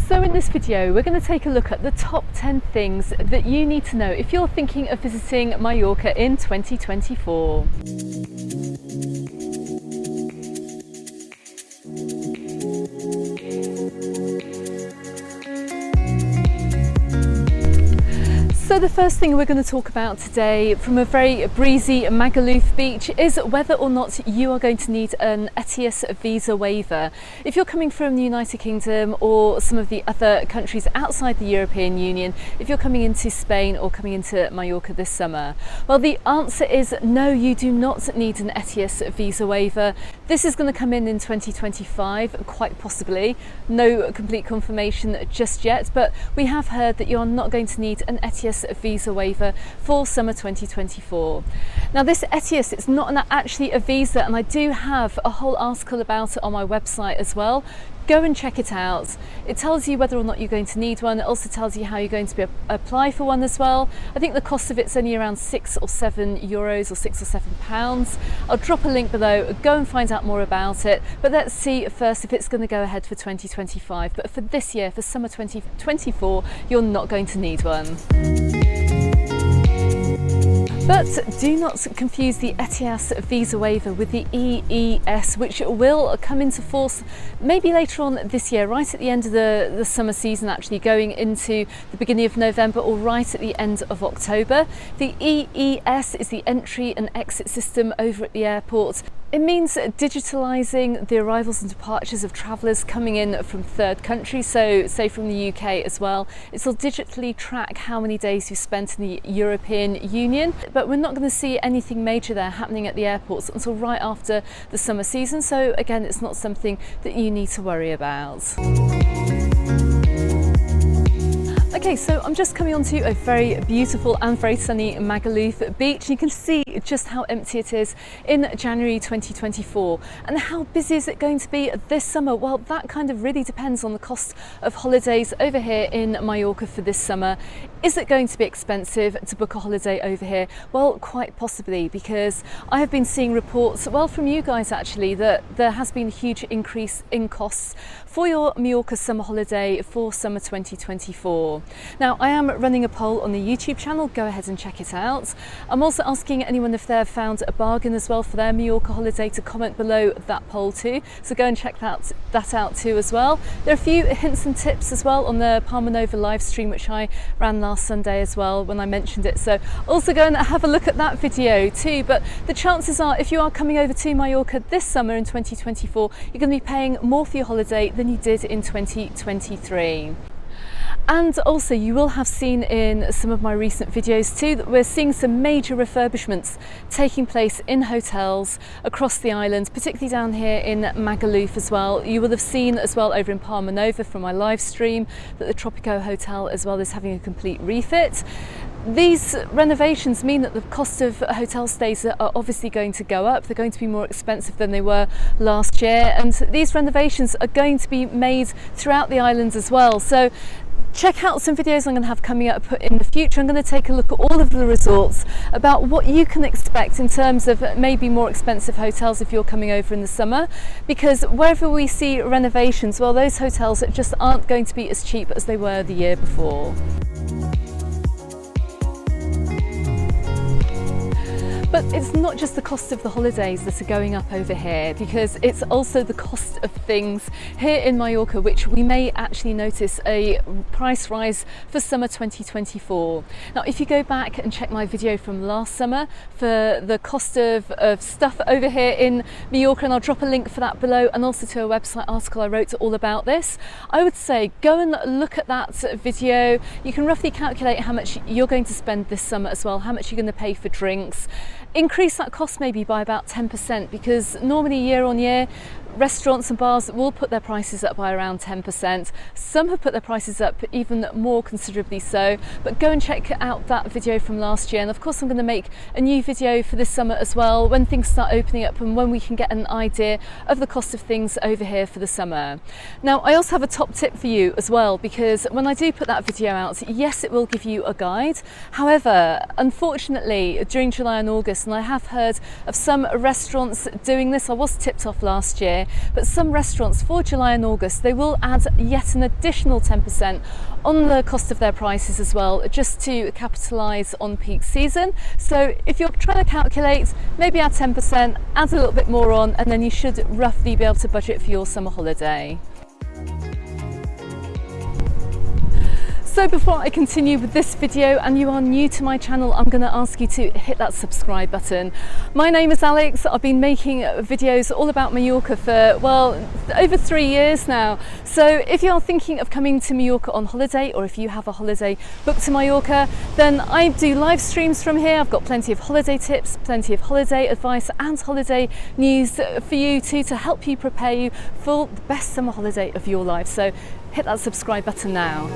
So in this video, we're going to take a look at the top 10 things that you need to know if you're thinking of visiting Mallorca in 2024. So the first thing we're going to talk about today from a very breezy Magaluf beach is whether or not you are going to need an ETIAS Visa Waiver. If you're coming from the United Kingdom or some of the other countries outside the European Union, if you're coming into Spain or coming into Mallorca this summer, well, the answer is no, you do not need an ETIAS Visa Waiver. This is going to come in 2025, quite possibly. No complete confirmation just yet, but we have heard that you're not going to need an ETIAS Visa Waiver for summer 2024. Now this ETIAS, it's not actually a visa, and I do have a whole article about it on my website as well. Go and check it out. It tells you whether or not you're going to need one. It also tells you how you're going to apply for one as well. I think the cost of it's only around €6 or €7 or £6 or £7. I'll drop a link below. Go and find out more about it. But let's see first if it's going to go ahead for 2025. But for this year, for summer 2024, you're not going to need one. But do not confuse the ETIAS Visa Waiver with the EES, which will come into force maybe later on this year, right at the end of the summer season, actually going into the beginning of November or right at the end of October. The EES is the entry and exit system over at the airport. It means digitalising the arrivals and departures of travellers coming in from third countries, so say from the UK as well. It will digitally track how many days you've spent in the European Union, but we're not going to see anything major there happening at the airports until right after the summer season, so again, it's not something that you need to worry about. Okay, so I'm just coming onto a very beautiful and very sunny Magaluf beach. You can see just how empty it is in January 2024. And how busy is it going to be this summer? Well, that kind of really depends on the cost of holidays over here in Mallorca for this summer. Is it going to be expensive to book a holiday over here? Well, quite possibly, because I have been seeing reports, well, from you guys actually, that there has been a huge increase in costs for your Mallorca summer holiday for summer 2024. Now, I am running a poll on the YouTube channel. Go ahead and check it out. I'm also asking anyone if they've found a bargain as well for their Mallorca holiday to comment below that poll too. So go and check that out too as well. There are a few hints and tips as well on the Palmanova live stream, which I ran last Sunday as well when I mentioned it. So also go and have a look at that video too. But the chances are, if you are coming over to Mallorca this summer in 2024, you're going to be paying more for your holiday than you did in 2023. And also, you will have seen in some of my recent videos too that we're seeing some major refurbishments taking place in hotels across the island, particularly down here in Magaluf as well. You will have seen as well over in Palmanova from my live stream that the Tropico Hotel as well is having a complete refit. These renovations mean that the cost of hotel stays are obviously going to go up. They're going to be more expensive than they were last year, and these renovations are going to be made throughout the islands as well. So check out some videos I'm going to have coming up in the future. I'm going to take a look at all of the resorts about what you can expect in terms of maybe more expensive hotels if you're coming over in the summer, because wherever we see renovations, well, those hotels just aren't going to be as cheap as they were the year before. But it's not just the cost of the holidays that are going up over here, because it's also the cost of things here in Mallorca, which we may actually notice a price rise for summer 2024. Now, if you go back and check my video from last summer for the cost of stuff over here in Mallorca, and I'll drop a link for that below, and also to a website article I wrote all about this, I would say go and look at that video. You can roughly calculate how much you're going to spend this summer as well, how much you're going to pay for drinks. Increase that cost maybe by about 10%, because normally year on year restaurants and bars will put their prices up by around 10%. Some have put their prices up even more considerably so, but go and check out that video from last year. And of course I'm going to make a new video for this summer as well, when things start opening up and when we can get an idea of the cost of things over here for the summer. Now, I also have a top tip for you as well, because when I do put that video out, yes, it will give you a guide. However, unfortunately, during July and August, and I have heard of some restaurants doing this, I was tipped off last year, here, but some restaurants for July and August, they will add yet an additional 10% on the cost of their prices as well, just to capitalise on peak season. So if you're trying to calculate, maybe add 10%, add a little bit more on, and then you should roughly be able to budget for your summer holiday. So before I continue with this video, and you are new to my channel, I'm going to ask you to hit that subscribe button. My name is Alex. I've been making videos all about Mallorca for, well, over 3 years now. So if you're thinking of coming to Mallorca on holiday, or if you have a holiday booked to Mallorca, then I do live streams from here. I've got plenty of holiday tips, plenty of holiday advice and holiday news for you too, to help you prepare you for the best summer holiday of your life. So hit that subscribe button now.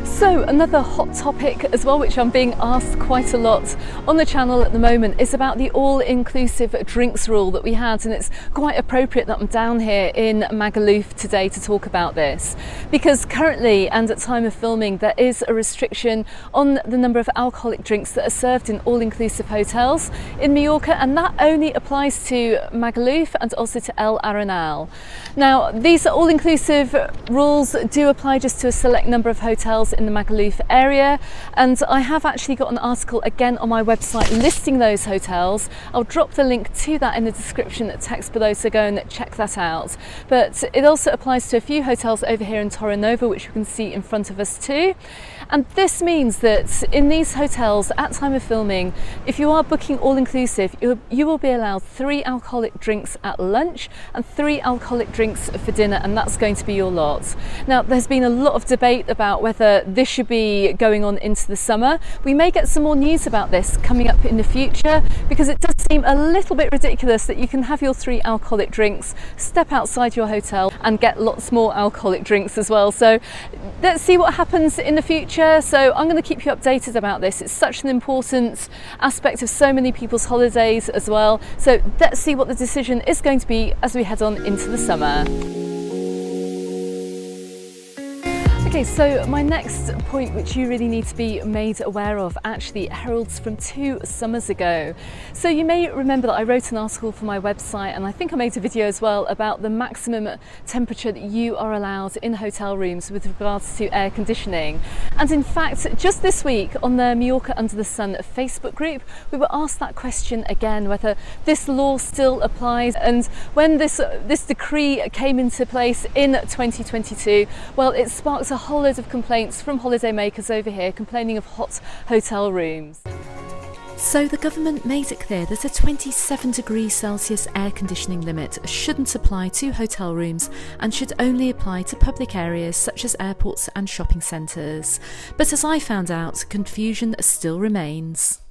So another hot topic as well, which I'm being asked quite a lot on the channel at the moment, is about the all-inclusive drinks rule that we had, and it's quite appropriate that I'm down here in Magaluf today to talk about this, because currently and at time of filming there is a restriction on the number of alcoholic drinks that are served in all-inclusive hotels in Mallorca, and that only applies to Magaluf and also to El Arenal. Now these all-inclusive rules do apply just to a select number of hotels in the Magaluf area, and I have actually got an article again on my website listing those hotels. I'll drop the link to that in the description text below, so go and check that out. But it also applies to a few hotels over here in Palmanova, which you can see in front of us too. And this means that in these hotels at time of filming, if you are booking all-inclusive, you will be allowed 3 alcoholic drinks at lunch and 3 alcoholic drinks for dinner, and that's going to be your lot. Now there's been a lot of debate about whether this should be going on into the summer. We may get some more news about this coming up in the future, because it does seem a little bit ridiculous that you can have your 3 alcoholic drinks, step outside your hotel and get lots more alcoholic drinks as well. So let's see what happens in the future. So I'm going to keep you updated about this. It's such an important aspect of so many people's holidays as well. So let's see what the decision is going to be as we head on into the summer. Okay, so my next point, which you really need to be made aware of, actually heralds from 2 summers ago. So you may remember that I wrote an article for my website, and I think I made a video as well about the maximum temperature that you are allowed in hotel rooms with regards to air conditioning. And in fact, just this week on the Mallorca Under the Sun Facebook group, we were asked that question again, whether this law still applies. And when this decree came into place in 2022, well, it sparked a whole load of complaints from holidaymakers over here complaining of hot hotel rooms. So the government made it clear that a 27 degrees Celsius air conditioning limit shouldn't apply to hotel rooms and should only apply to public areas such as airports and shopping centres. But as I found out, confusion still remains.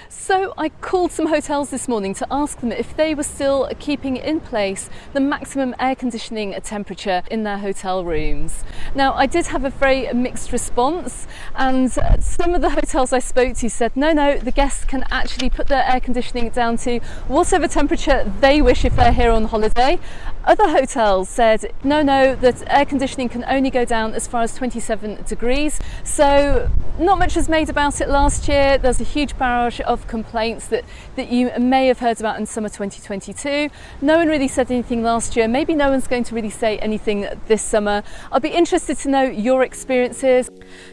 So I called some hotels this morning to ask them if they were still keeping in place the maximum air conditioning temperature in their hotel rooms. Now I did have a very mixed response, and some of the hotels I spoke to said no, the guests can actually put their air conditioning down to whatever temperature they wish if they're here on holiday. Other hotels said no, that air conditioning can only go down as far as 27 degrees. So not much was made about it last year. There's a huge barrage of complaints that you may have heard about in summer 2022. No one really said anything last year. Maybe no one's going to really say anything this summer. I'll be interested to know your experiences.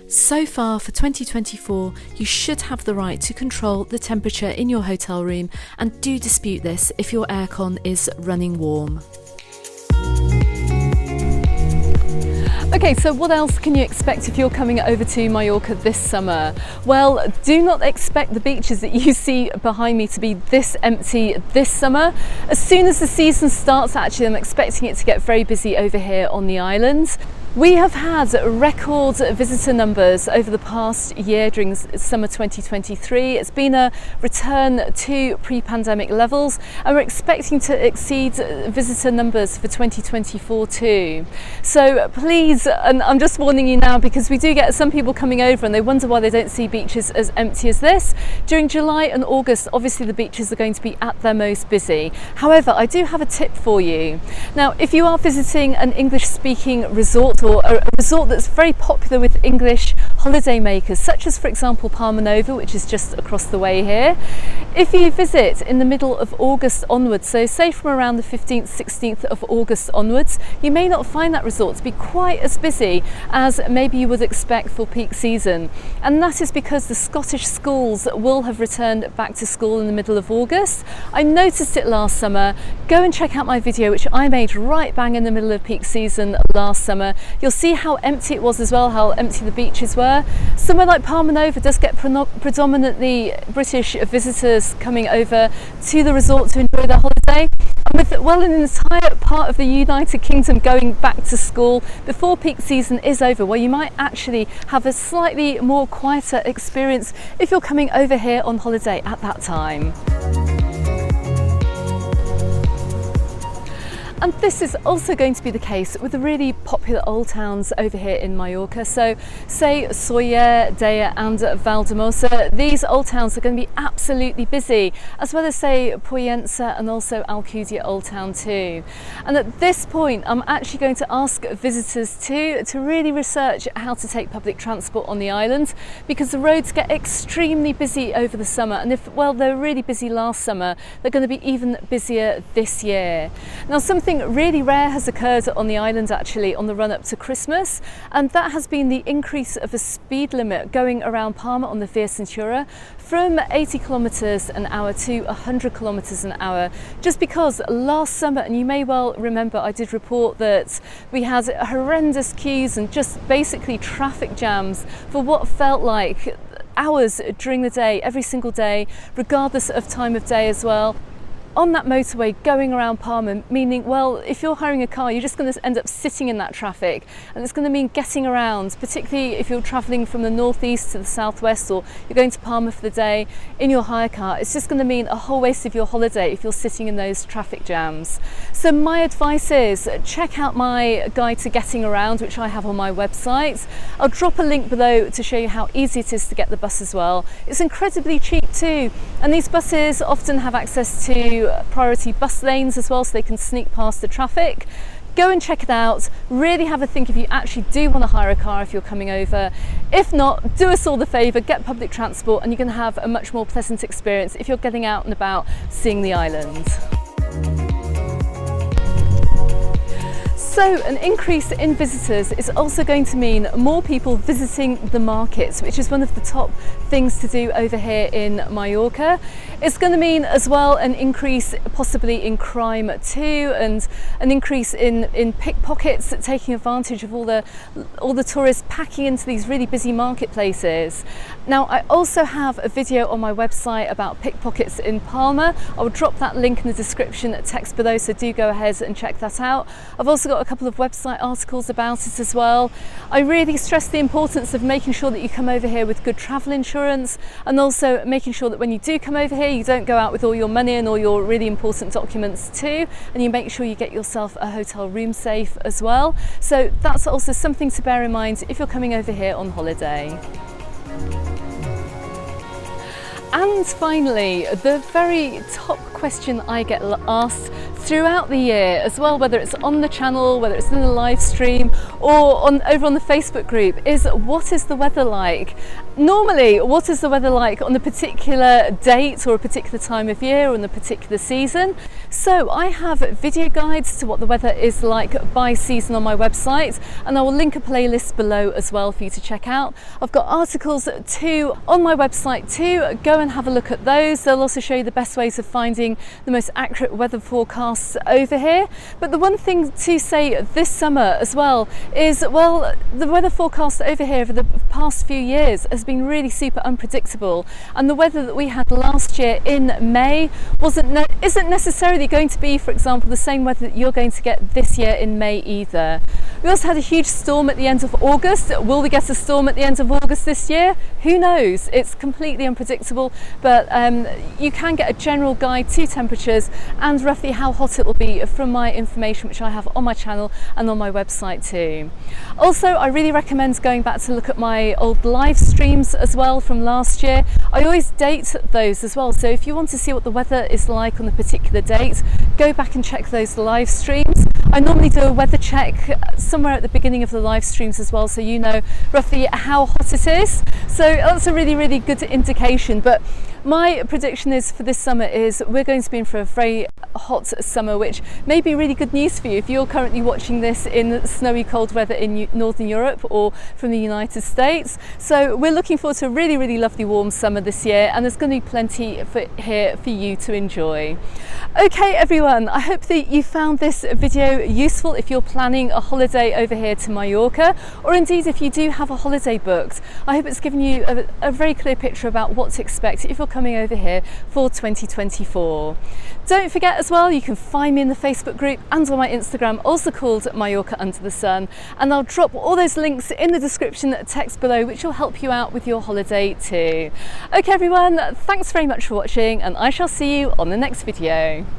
So far for 2024, you should have the right to control the temperature in your hotel room, and do dispute this if your aircon is running warm. Okay, so what else can you expect if you're coming over to Mallorca this summer? Well, do not expect the beaches that you see behind me to be this empty this summer. As soon as the season starts, actually, I'm expecting it to get very busy over here on the island. We have had record visitor numbers over the past year during summer 2023. It's been a return to pre-pandemic levels, and we're expecting to exceed visitor numbers for 2024 too. So please, and I'm just warning you now, because we do get some people coming over and they wonder why they don't see beaches as empty as this. During July and August, obviously the beaches are going to be at their most busy. However, I do have a tip for you. Now, if you are visiting an English-speaking resort, or a resort that's very popular with English holiday makers, such as, for example, Palmanova, which is just across the way here. If you visit in the middle of August onwards, so say from around the 15th, 16th of August onwards, you may not find that resort to be quite as busy as maybe you would expect for peak season. And that is because the Scottish schools will have returned back to school in the middle of August. I noticed it last summer. Go and check out my video, which I made right bang in the middle of peak season last summer. You'll see how empty it was as well, how empty the beaches were. Somewhere like Palmanova does get predominantly British visitors coming over to the resort to enjoy their holiday. And with an entire part of the United Kingdom going back to school before peak season is over, well, you might actually have a slightly more quieter experience if you're coming over here on holiday at that time. And this is also going to be the case with the really popular old towns over here in Mallorca. So say Sóller, Daya and Valdemosa, these old towns are going to be absolutely busy, as well as say Pollença and also Alcudia Old Town too. And at this point, I'm actually going to ask visitors to really research how to take public transport on the island, because the roads get extremely busy over the summer. And if, well, they were really busy last summer, they're going to be even busier this year. Now, something really rare has occurred on the island actually on the run up to Christmas, and that has been the increase of the speed limit going around Palma on the Via Cintura from 80 kilometers an hour to 100 kilometers an hour, just because last summer, and you may well remember, I did report that we had horrendous queues and just basically traffic jams for what felt like hours during the day, every single day, regardless of time of day as well, on that motorway going around Palma, meaning, well, if you're hiring a car, you're just going to end up sitting in that traffic, and it's going to mean getting around, particularly if you're travelling from the northeast to the southwest, or you're going to Palma for the day in your hire car. It's just going to mean a whole waste of your holiday if you're sitting in those traffic jams. So my advice is check out my guide to getting around, which I have on my website. I'll drop a link below to show you how easy it is to get the bus as well. It's incredibly cheap too, and these buses often have access to priority bus lanes as well, so they can sneak past the traffic. Go and check it out. Really have a think if you actually do want to hire a car if you're coming over. If not, do us all the favour, get public transport, and you can have a much more pleasant experience if you're getting out and about seeing the island. So an increase in visitors is also going to mean more people visiting the markets, which is one of the top things to do over here in Mallorca. It's going to mean as well an increase possibly in crime too, and an increase in pickpockets, taking advantage of all the tourists packing into these really busy marketplaces. Now, I also have a video on my website about pickpockets in Palma. I'll drop that link in the description text below, so do go ahead and check that out. I've also got a couple of website articles about it as well. I really stress the importance of making sure that you come over here with good travel insurance, and also making sure that when you do come over here, you don't go out with all your money and all your really important documents too, and you make sure you get yourself a hotel room safe as well. So that's also something to bear in mind if you're coming over here on holiday. And finally, the very top question I get asked throughout the year as well, whether it's on the channel, whether it's in the live stream, or over on the Facebook group, is what is the weather like? Normally, what is the weather like on a particular date or a particular time of year or in a particular season? So I have video guides to what the weather is like by season on my website, and I will link a playlist below as well for you to check out. I've got articles too on my website too. Go and have a look at those. They'll also show you the best ways of finding the most accurate weather forecasts over here. But the one thing to say this summer as well is, well, the weather forecast over here for the past few years has been really super unpredictable, and the weather that we had last year in May isn't necessarily going to be, for example, the same weather that you're going to get this year in May either. We also had a huge storm at the end of August. Will we get a storm at the end of August this year? Who knows? It's completely unpredictable, but you can get a general guide to to temperatures and roughly how hot it will be from my information which I have on my channel and on my website too. Also, I really recommend going back to look at my old live streams as well from last year. I always date those as well, so if you want to see what the weather is like on a particular date, go back and check those live streams. I normally do a weather check somewhere at the beginning of the live streams as well, so you know roughly how hot it is. So that's a really good indication. But my prediction is for this summer is we're going to be in for a very hot summer, which may be really good news for you if you're currently watching this in snowy cold weather in Northern Europe or from the United States. So we're looking forward to a really lovely warm summer this year, and there's going to be plenty here for you to enjoy. Okay everyone, I hope that you found this video useful if you're planning a holiday over here to Mallorca, or indeed if you do have a holiday booked. I hope it's given you a very clear picture about what to expect if you're coming over here for 2024. Don't forget as well, you can find me in the Facebook group and on my Instagram, also called Mallorca Under the Sun, and I'll drop all those links in the description text below, which will help you out with your holiday too. Okay everyone, thanks very much for watching, and I shall see you on the next video.